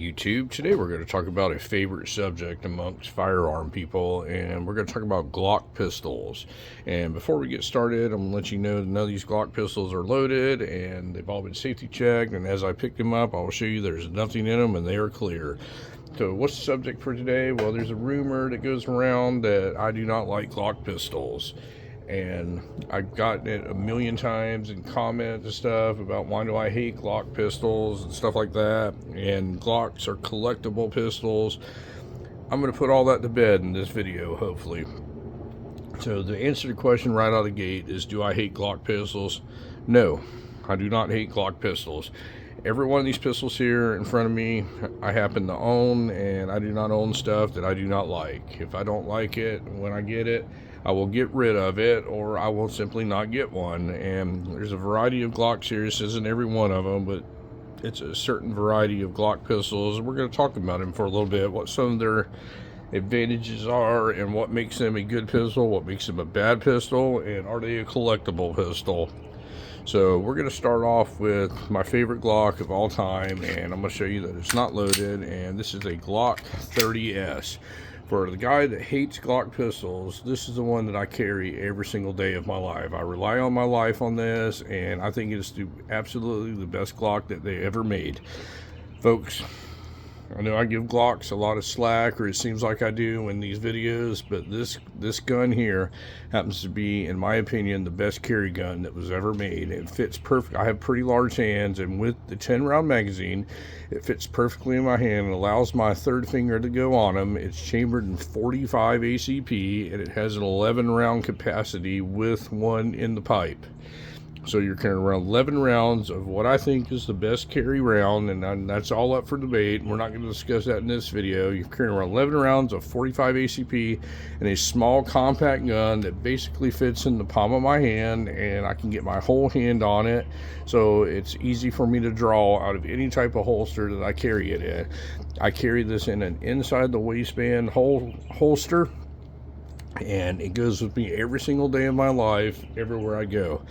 YouTube. Today we're going to talk about a favorite subject amongst firearm people, and we're going to talk about Glock pistols. And before we get started, I'm going to let you know that none of these Glock pistols are loaded and they've all been safety checked, and as I pick them up I'll show you there's nothing in them and they are clear. So what's the subject for today? Well, there's a rumor that goes around that I do not like Glock pistols. And I've gotten it a million times in comments and stuff about why do I hate Glock pistols and stuff like that, and Glocks are collectible pistols. I'm going to put all that to bed in this video, hopefully. So the answer to the question right out of the gate is, do I hate Glock pistols? No, I do not hate Glock pistols. Every one of these pistols here in front of me I happen to own, and I do not own stuff that I do not like. If I don't like it when I get it, I will get rid of it, or I will simply not get one. And there's a variety of Glock series, isn't every one of them, but it's a certain variety of Glock pistols. We're going to talk about them for a little bit, what some of their advantages are, and what makes them a good pistol, what makes them a bad pistol, and are they a collectible pistol. So we're going to start off with my favorite Glock of all time, and I'm going to show you that it's not loaded, and this is a Glock 30S. For the guy that hates Glock pistols, this is the one that I carry every single day of my life. I rely on my life on this, and I think it's absolutely the best Glock that they ever made. Folks, I know I give Glocks a lot of slack, or it seems like I do in these videos, but this gun here happens to be, in my opinion, the best carry gun that was ever made. It fits perfect. I have pretty large hands, and with the 10-round magazine, it fits perfectly in my hand and allows my third finger to go on them. It's chambered in 45 ACP, and it has an 11-round capacity with one in the pipe. So you're carrying around 11 rounds of what I think is the best carry round, and that's all up for debate. We're not going to discuss that in this video. You're carrying around 11 rounds of 45 ACP and a small compact gun that basically fits in the palm of my hand, and I can get my whole hand on it. So it's easy for me to draw out of any type of holster that I carry it in. I carry this in an inside the waistband holster, and it goes with me every single day of my life, everywhere I go.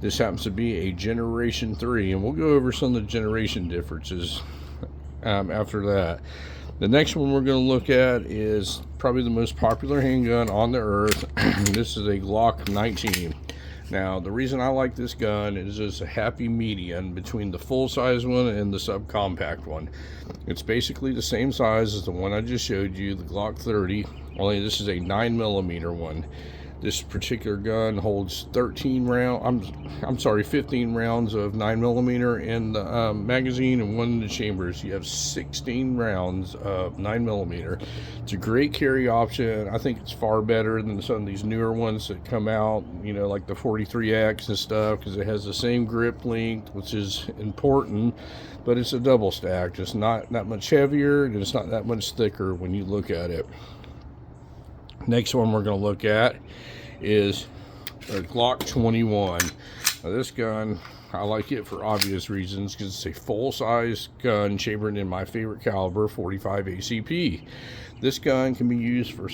This happens to be a Generation 3, and we'll go over some of the generation differences after that. The next one we're going to look at is probably the most popular handgun on the earth. This is a Glock 19. Now, the reason I like this gun is it's a happy median between the full-size one and the subcompact one. It's basically the same size as the one I just showed you, the Glock 30, only this is a 9mm one. This particular gun holds 15 rounds of 9mm in the magazine and one in the chambers. You have 16 rounds of 9mm. It's a great carry option. I think it's far better than some of these newer ones that come out, you know, like the 43X and stuff, because it has the same grip length, which is important, but it's a double stack. It's not that much heavier, and it's not that much thicker when you look at it. Next one we're going to look at is a Glock 21. Now this gun, I like it for obvious reasons, because it's a full-size gun chambered in my favorite caliber, 45 ACP. This gun can be used for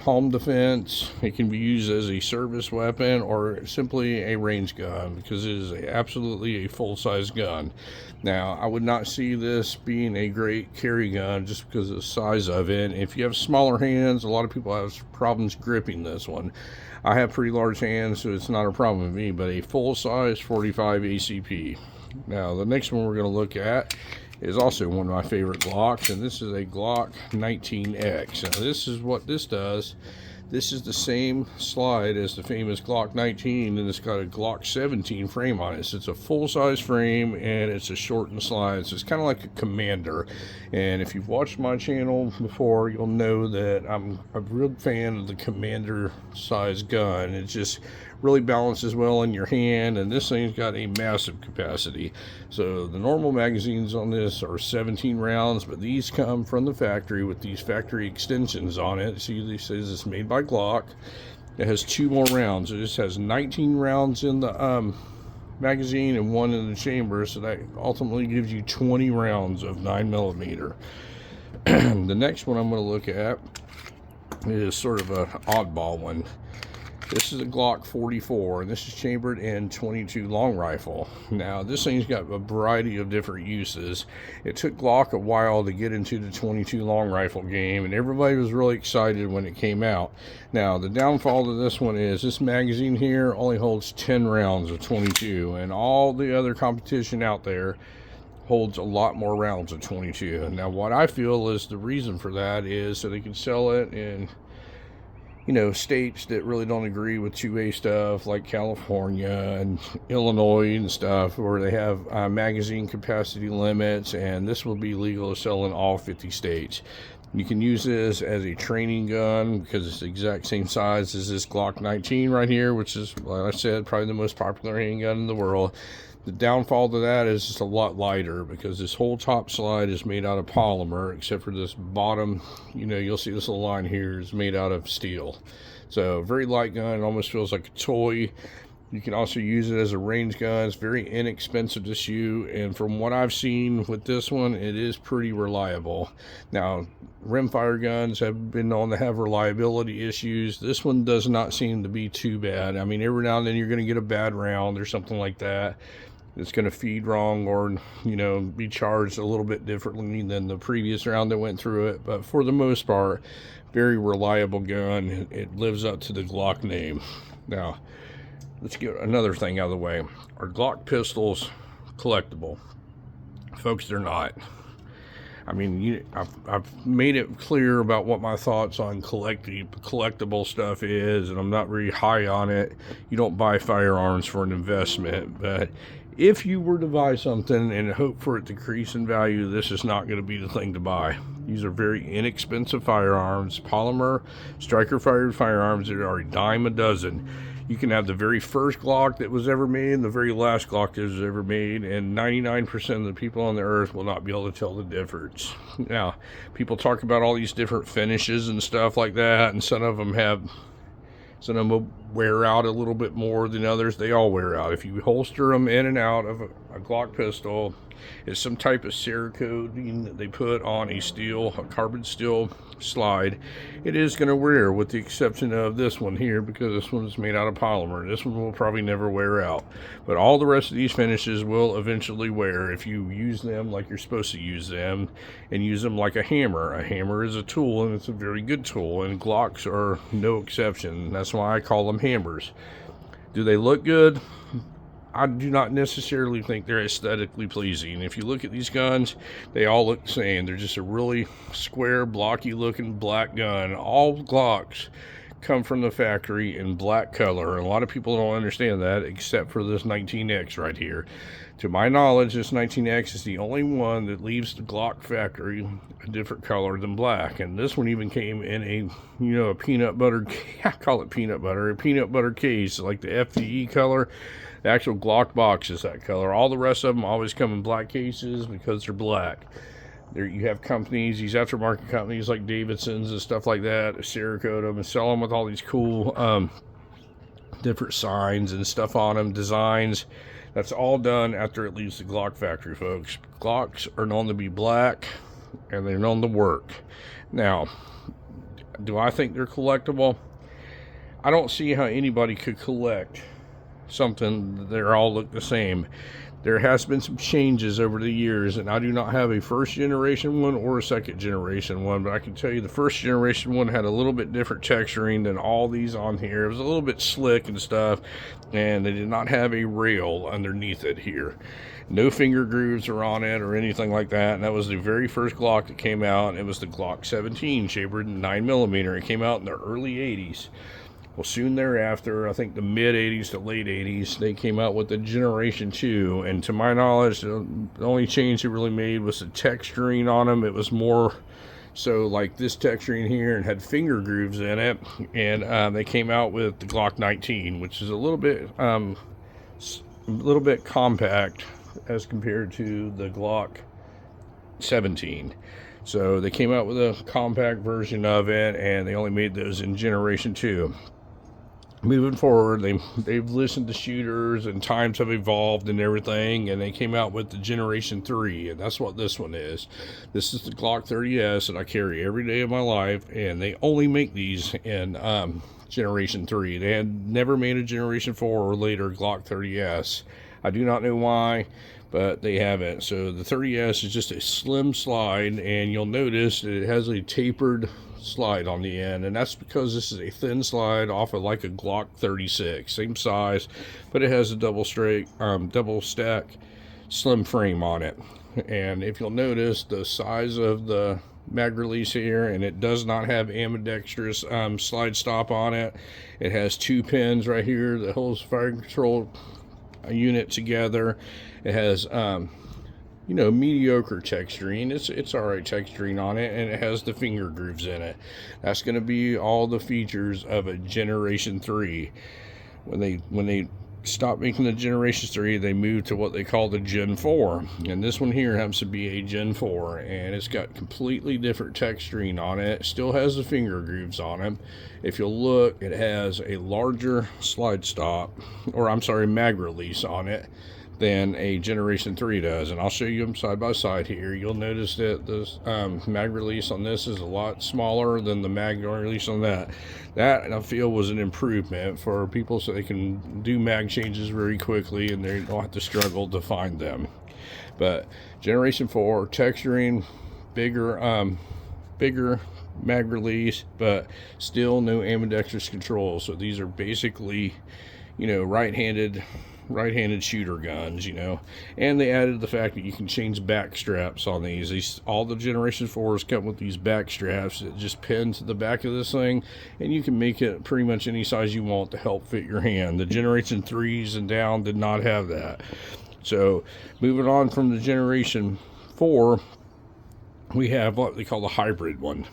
home defense. It can be used as a service weapon or simply a range gun, because it is absolutely a full-size gun. Now, I would not see this being a great carry gun just because of the size of it. If you have smaller hands, a lot of people have problems gripping this one. I have pretty large hands, so it's not a problem with me, but a full-size 45 ACP. Now, the next one we're going to look at is also one of my favorite Glocks, and this is a Glock 19X. Now, this is what this does. This is the same slide as the famous Glock 19, and it's got a Glock 17 frame on it. So it's a full-size frame, and it's a shortened slide. So it's kind of like a Commander. And if you've watched my channel before, you'll know that I'm a real fan of the Commander size gun. It just really balances well in your hand, and this thing's got a massive capacity. So the normal magazines on this are 17 rounds, but these come from the factory with these factory extensions on it. See, this says it's made by Glock. It has 2 more rounds. It just has 19 rounds in the magazine and 1 in the chamber, so that ultimately gives you 20 rounds of 9mm. The next one I'm going to look at is sort of an oddball one. This is a Glock 44, and this is chambered in 22 long rifle. Now, this thing's got a variety of different uses. It took Glock a while to get into the 22 long rifle game, and everybody was really excited when it came out. Now, the downfall to this one is this magazine here only holds 10 rounds of 22, and all the other competition out there holds a lot more rounds of 22. Now, what I feel is the reason for that is so they can sell it in states that really don't agree with 2A stuff, like California and Illinois and stuff, where they have magazine capacity limits, and this will be legal to sell in all 50 states. You can use this as a training gun because it's the exact same size as this Glock 19 right here, which is, like I said, probably the most popular handgun in the world. The downfall to that is it's a lot lighter because this whole top slide is made out of polymer, except for this bottom, you'll see this little line here is made out of steel. So very light gun. It almost feels like a toy. You can also use it as a range gun. It's very inexpensive to shoot, and from what I've seen with this one, it is pretty reliable. Now, rimfire guns have been known to have reliability issues. This one does not seem to be too bad. I mean, every now and then you're going to get a bad round or something like that. It's going to feed wrong or, be charged a little bit differently than the previous round that went through it. But for the most part, very reliable gun. It lives up to the Glock name. Now, let's get another thing out of the way. Are Glock pistols collectible? Folks, they're not. I mean, I've made it clear about what my thoughts on collectible stuff is, and I'm not very high on it. You don't buy firearms for an investment, but if you were to buy something and hope for it to decrease in value, this is not going to be the thing to buy. These are very inexpensive firearms, polymer, striker-fired firearms that are a dime a dozen. You can have the very first Glock that was ever made and the very last Glock that was ever made, and 99% of the people on the earth will not be able to tell the difference. Now, people talk about all these different finishes and stuff like that, and some of them will wear out a little bit more than others. They all wear out. If you holster them in and out of a Glock pistol, it's some type of Cerakoting that they put on a carbon steel slide. It is going to wear, with the exception of this one here, because this one is made out of polymer. This one will probably never wear out, but all the rest of these finishes will eventually wear if you use them like you're supposed to use them, and use them like a hammer. A hammer is a tool, and it's a very good tool, and Glocks are no exception. That's why I call them hammers. Do they look good? I do not necessarily think they're aesthetically pleasing. If you look at these guns, they all look the same. They're just a really square, blocky looking black gun. All Glocks come from the factory in black color. A lot of people don't understand that, except for this 19X right here. To my knowledge, this 19X is the only one that leaves the Glock factory a different color than black. And this one even came in a peanut butter, I call it peanut butter, a peanut butter case, like the FDE color. The actual Glock box is that color. All the rest of them always come in black cases because they're black. You have companies, these aftermarket companies like Davidson's and stuff like that, Cerakote them and sell them with all these cool different signs and stuff on them, designs. That's all done after it leaves the Glock factory, folks. Glocks are known to be black, and they're known to work. Now, do I think they're collectible? I don't see how anybody could collect something that all look the same. There has been some changes over the years, and I do not have a first generation one or a second generation one, but I can tell you the first generation one had a little bit different texturing than all these on here. It was a little bit slick and stuff, and they did not have a rail underneath it here. No finger grooves are on it or anything like that, and that was the very first Glock that came out. It was the Glock 17 chambered in 9mm. It came out in the early 80s. Well, soon thereafter, I think the mid-80s to late 80s, they came out with the Generation 2. And to my knowledge, the only change it really made was the texturing on them. It was more so like this texturing here and had finger grooves in it. And they came out with the Glock 19, which is a little bit compact as compared to the Glock 17. So they came out with a compact version of it, and they only made those in Generation 2. Moving forward, they've listened to shooters, and times have evolved and everything, and they came out with the Generation 3, and that's what this one is. This is the Glock 30S that I carry every day of my life, and they only make these in Generation 3. They had never made a Generation 4 or later Glock 30S. I do not know why, but they haven't. So the 30S is just a slim slide, and you'll notice that it has a tapered slide on the end, and that's because this is a thin slide off of like a Glock 36, same size, but it has a double stack slim frame on it. And if you'll notice the size of the mag release here, and it does not have ambidextrous slide stop on it. It has 2 pins right here that holds the fire control unit together. It has mediocre texturing. It's all right texturing on it, and it has the finger grooves in it. That's going to be all the features of a Generation 3. When they stopped making the Generation 3, they moved to what they call the Gen 4, and this one here happens to be a Gen 4, and it's got completely different texturing on it. It still has the finger grooves on it. If you'll look, it has a larger slide stop, or I'm sorry, mag release on it than a Generation 3 does, and I'll show you them side by side here. You'll notice that this mag release on this is a lot smaller than the mag release on that. That, I feel, was an improvement for people so they can do mag changes very quickly and they don't have to struggle to find them. But Generation 4 texturing, bigger mag release, but still no ambidextrous control. So these are basically, right-handed shooter guns, and they added the fact that you can change back straps on these. All the Generation 4s come with these back straps that just pin to the back of this thing, and you can make it pretty much any size you want to help fit your hand. The Generation 3s and down did not have that. So moving on from the Generation 4, we have what they call the hybrid one.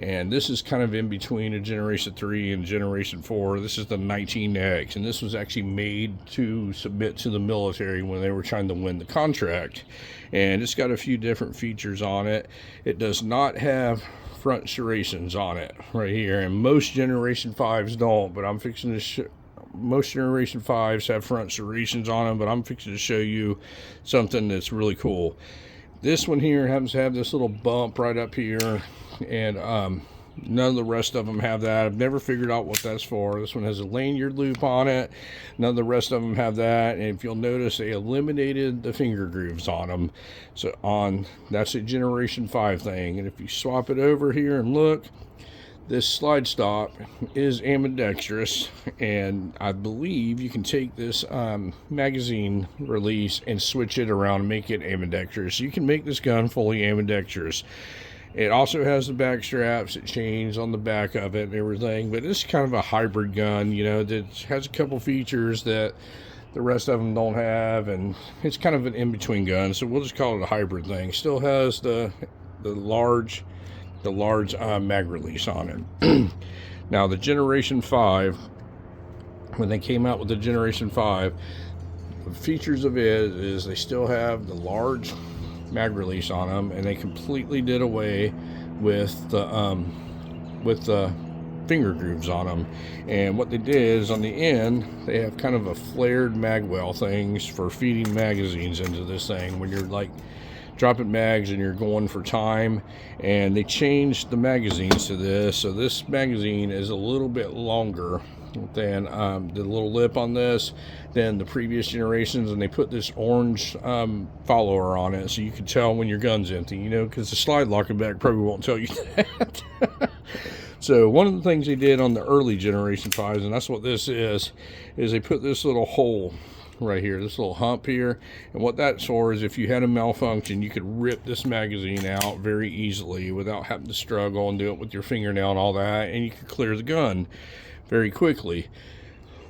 And this is kind of in between a Generation 3 and Generation 4. This is the 19X, and this was actually made to submit to the military when they were trying to win the contract. And it's got a few different features on it. It does not have front serrations on it right here, and most Generation 5s don't, but I'm fixing to most Generation 5s have front serrations on them, but I'm fixing to show you something that's really cool. This one here happens to have this little bump right up here, and none of the rest of them have that. I've never figured out what that's for. This one has a lanyard loop on it. None of the rest of them have that. And if you'll notice, they eliminated the finger grooves on them. So that's a Generation 5 thing. And if you swap it over here and look, this slide stop is ambidextrous, and I believe you can take this magazine release and switch it around and make it ambidextrous. You can make this gun fully ambidextrous. It also has the back straps that change on the back of it and everything, but it's kind of a hybrid gun, that has a couple features that the rest of them don't have, and it's kind of an in-between gun, so we'll just call it a hybrid thing. Still has the large mag release on it. Now the Generation 5, when they came out with the Generation 5, the features of it is they still have the large mag release on them, and they completely did away with the finger grooves on them. And what they did is on the end they have kind of a flared mag well things for feeding magazines into this thing when you're like dropping mags and you're going for time. And they changed the magazines to this, so this magazine is a little bit longer than the little lip on this than the previous generations, and they put this orange follower on it so you can tell when your gun's empty, because the slide locking back probably won't tell you that. So one of the things they did on the early Generation 5s, and that's what this is they put this little hole right here, this little hump here, and what that's for is if you had a malfunction, you could rip this magazine out very easily without having to struggle and do it with your fingernail and all that, and you could clear the gun very quickly.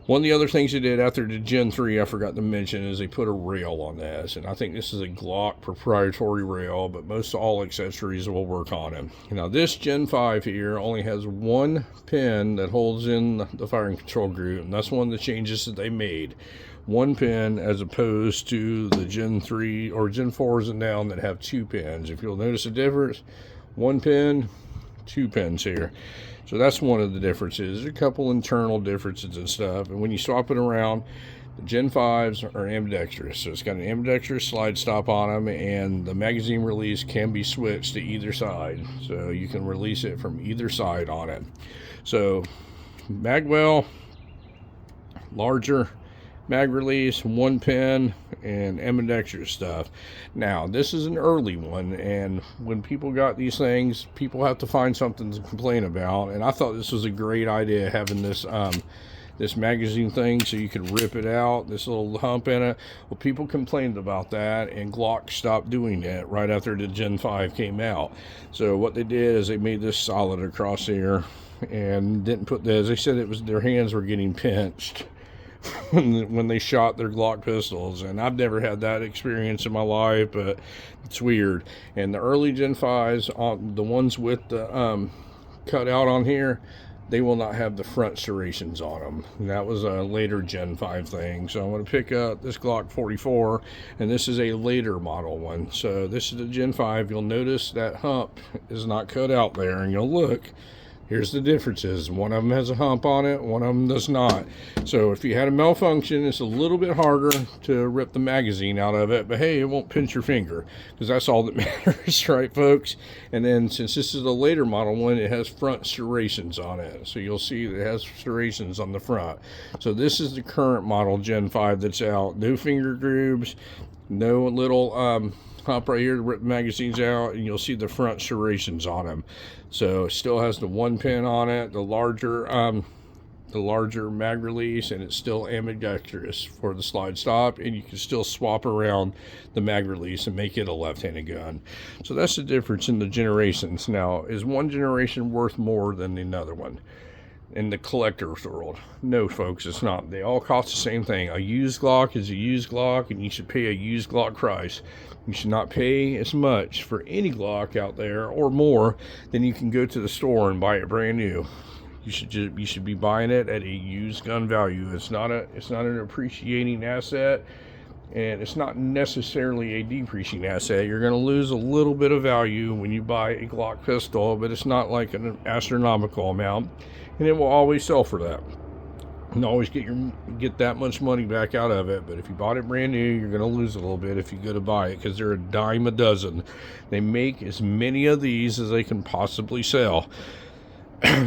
One of the other things they did after the Gen 3 I forgot to mention is they put a rail on this, and I think this is a Glock proprietary rail, but most all accessories will work on it. Now this Gen 5 here only has one pin that holds in the firing control group, and that's one of the changes that they made. One pin as opposed to the Gen 3 or Gen 4s and down that have 2 pins. If you'll notice a difference, 1 pin, 2 pins here. So that's one of the differences. There's a couple internal differences and stuff, and when you swap it around, the Gen 5s are ambidextrous. So it's got an ambidextrous slide stop on them, and the magazine release can be switched to either side. So you can release it from either side on it. So magwell, larger mag release, 1 pin, and ambidextrous stuff. Now this is an early one, and when people got these things, people have to find something to complain about, and I thought this was a great idea, having this this magazine thing so you could rip it out, this little hump in it. Well, people complained about that, and Glock stopped doing it right after the Gen 5 came out. So what they did is they made this solid across here, and didn't put this. They said it was their hands were getting pinched when they shot their Glock pistols, and I've never had that experience in my life, but it's weird. And the early Gen 5s, on the ones with the cut out on here, they will not have the front serrations on them. And that was a later Gen 5 thing. So I'm going to pick up this Glock 44, and this is a later model one. So this is the Gen 5. You'll notice that hump is not cut out there, and you'll look. Here's the differences. One of them has a hump on it, one of them does not. So if you had a malfunction, it's a little bit harder to rip the magazine out of it, but hey, it won't pinch your finger, because that's all that matters, right, folks? And then since this is a later model one, it has front serrations on it. So you'll see that it has serrations on the front. So this is the current model Gen 5 that's out. No finger grooves, no little hump right here to rip the magazines out, and you'll see the front serrations on them. So it still has the 1 pin on it, the larger mag release, and it's still ambidextrous for the slide stop, and you can still swap around the mag release and make it a left-handed gun. So that's the difference in the generations. Now, is one generation worth more than another one in the collector's world? No, folks, it's not. They all cost the same thing. A used Glock is a used Glock, and you should pay a used Glock price. You should not pay as much for any Glock out there, or more, than you can go to the store and buy it brand new. You should be buying it at a used gun value. It's not an appreciating asset, and it's not necessarily a depreciating asset. You're going to lose a little bit of value when you buy a Glock pistol, but it's not like an astronomical amount, and it will always sell for that. And always get that much money back out of it. But if you bought it brand new, you're going to lose a little bit if you go to buy it, because they're a dime a dozen. They make as many of these as they can possibly sell.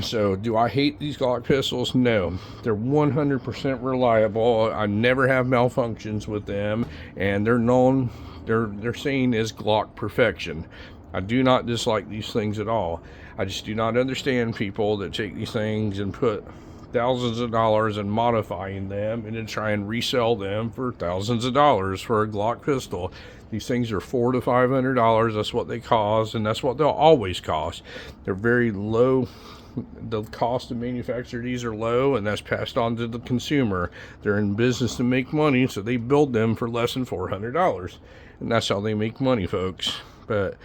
So do I hate these Glock pistols? No, they're 100% reliable. I never have malfunctions with them, and they're known, they're seen as Glock perfection. I do not dislike these things at all. I just do not understand people that take these things and put thousands of dollars in modifying them and then try and resell them for thousands of dollars for a Glock pistol. These things are $400 to $500. That's what they cost, and that's what they'll always cost. They're very low. The cost to manufacture these are low, and that's passed on to the consumer. They're in business to make money, so they build them for less than $400, and that's how they make money, folks. But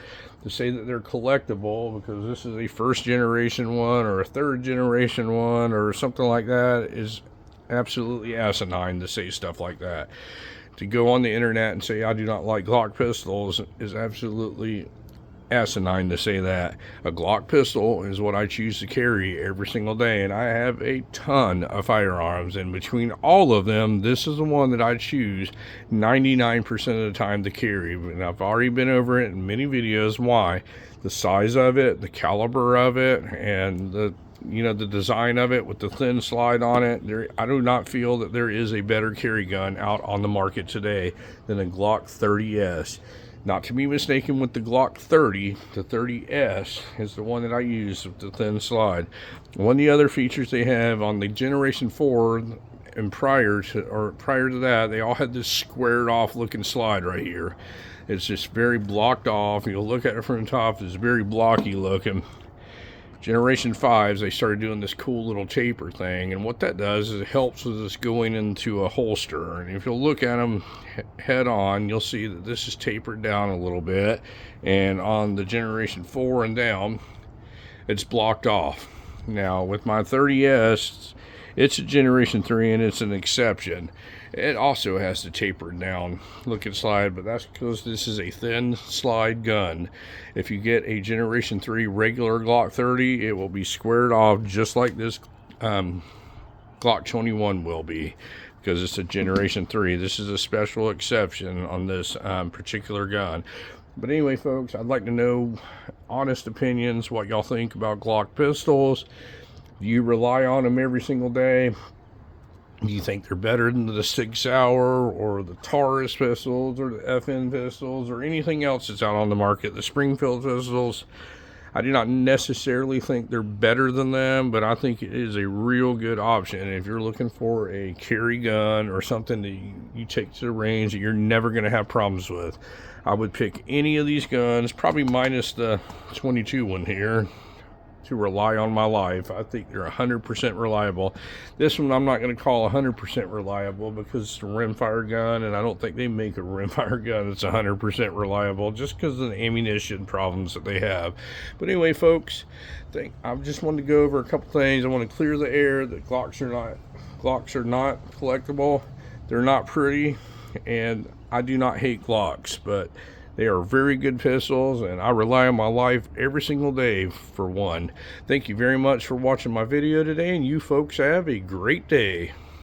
to say that they're collectible because this is a first generation one or a third generation one or something like that is absolutely asinine to say stuff like that. To go on the internet and say I do not like Glock pistols is absolutely asinine to say that. A Glock pistol is what I choose to carry every single day, and I have a ton of firearms, and between all of them, this is the one that I choose 99% of the time to carry. And I've already been over it in many videos. Why? The size of it, the caliber of it, and the design of it with the thin slide on it. I do not feel that there is a better carry gun out on the market today than a Glock 30S. Not to be mistaken with the Glock 30. The 30S is the one that I use with the thin slide. One of the other features they have on the Generation 4 and prior to that, they all had this squared off looking slide right here. It's just very blocked off. You'll look at it from the top, it's very blocky looking. Generation 5s, they started doing this cool little taper thing, and what that does is it helps with this going into a holster. And if you'll look at them head on, you'll see that this is tapered down a little bit, and on the Generation 4 and down, it's blocked off. Now with my 30S, it's a Generation 3 and it's an exception. It also has the tapered down looking slide, but that's because this is a thin slide gun. If you get a Generation 3 regular Glock 30, it will be squared off just like this Glock 21 will be, because it's a Generation 3. This is a special exception on this particular gun. But anyway, folks, I'd like to know honest opinions, what y'all think about Glock pistols. Do you rely on them every single day? Do you think they're better than the 6 Hour or the Taurus pistols or the FN pistols or anything else that's out on the market? The Springfield pistols, I do not necessarily think they're better than them, but I think it is a real good option if you're looking for a carry gun or something that you take to the range that you're never going to have problems with. I would pick any of these guns, probably minus the 22 one here, to rely on my life. I think they're 100% reliable. This one I'm not going to call 100% reliable because it's a rimfire gun, and I don't think they make a rimfire gun that's 100% reliable just because of the ammunition problems that they have. But anyway, folks, I just wanted to go over a couple things. I want to clear the air that Glocks are not collectible. They're not pretty, and I do not hate Glocks, but they are very good pistols, and I rely on my life every single day for one. Thank you very much for watching my video today, and you folks have a great day.